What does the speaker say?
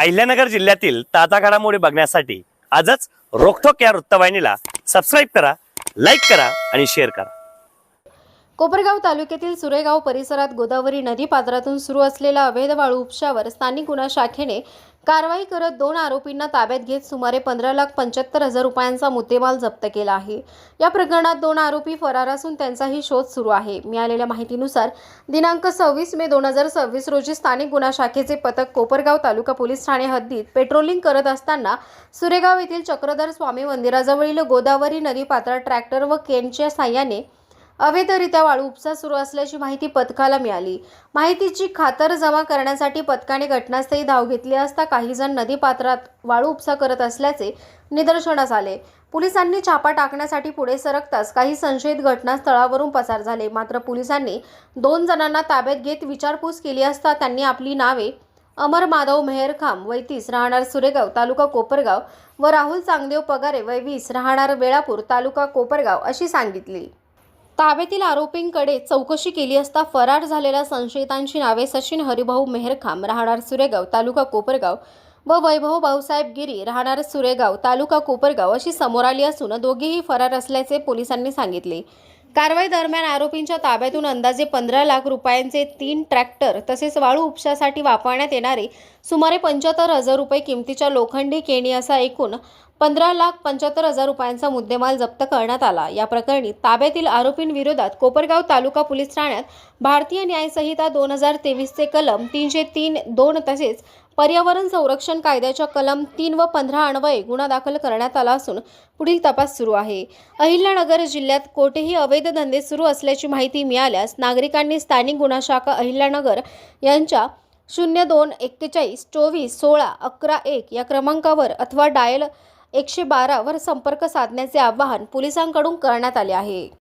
अहिल्यानगर जिल्ह्यातील ताजा घडामोडी बघण्यासाठी आजच रोखोक या वृत्तवाहिनीला सबस्क्राईब करा, लाईक करा आणि शेअर करा। कोपरगाव तालुक्यातील सुरेगाव परिसरात गोदावरी नदी पात्रातून सुरू असलेल्या अवैध वाळू उपशावर स्थानिक गुन्हा शाखेने कारवाई करत 2 आरोपींना ताब्यात घेत सुमारे 15,75,000 रुपयांचा मुद्देमाल जप्त केला आहे। या प्रकरणात 2 आरोपी फरार असून त्यांचाही शोध सुरू आहे। मिळालेल्या माहितीनुसार दिनांक 26 मे 2026 रोजी स्थानिक गुन्हा शाखेचे पथक कोपरगाव तालुका पोलीस ठाणे हद्दीत पेट्रोलिंग करत असताना सुरेगाव येथील चक्रधर स्वामी मंदिराजवळील गोदावरी नदी पात्रात ट्रॅक्टर व केनच्या साहाय्याने अवैधरित्या वाळू उपसा सुरू असल्याची माहिती पथकाला मिळाली। माहितीची खातरजमा करण्यासाठी पथकाने घटनास्थळी धाव घेतली असता काही जण नदी पात्रात वाळू उपसा करत असल्याचे निदर्शनास आले। पोलिसांनी छापा टाकण्यासाठी पुढे सरकताच काही संशयित घटनास्थळावरून पसार झाले। मात्र पोलिसांनी 2 जणांना ताब्यात घेत विचारपूस केली असता त्यांनी आपली नावे अमर माधव मेहरखाम वय 30 राहणार सुरेगाव तालुका कोपरगाव व राहुल चांगदेव पगारे वय 20 राहणार वेळापूर तालुका कोपरगाव अशी सांगितली। ताब्यातील आरोपींकडे चौकशी केली असता फरार झालेल्या संशयितांची नावे सचिन हरिभाऊ मेहरखाम राहणार सुरेगाव तालुका कोपरगाव व वैभव भाऊसाहेब गिरी राहणार सुरेगाव तालुका कोपरगाव अशी समोर आली असून दोघेही फरार असल्याचे पोलिसांनी सांगितले। कारवाई दरम्यान आरोपींच्या ताब्यातून अंदाजे 15 लाख रुपयांचे 3 ट्रॅक्टर तसेच वाळू उपशासाठी वापरण्यात येणारे सुमारे 75,000 रुपये किमतीच्या लोखंडी केणी असा एकूण 15,75,000 रुपयांचा मुद्देमाल जप्त करण्यात आला। या प्रकरणी ताब्यातील आरोपींविरोधात कोपरगाव तालुका पोलीस ठाण्यात भारतीय न्याय संहिता 2023 चे कलम 303(2) तसेच पर्यावरण संरक्षण कायद्याच्या कलम 3 व 15 अन्वये गुन्हा दाखल करण्यात आला असून पुढील तपास सुरू आहे। अहिल्यानगर जिल्ह्यात कोठेही अवैध धंदे सुरू असल्याची माहिती मिळाल्यास नागरिकांनी स्थानिक गुन्हा शाखा अहिल्यानगर यांच्या 02-41-24-16-11-1 या क्रमांकावर अथवा डायल 112 वर संपर्क साधण्याचे आवाहन पोलिसांकडून करण्यात आले आहे।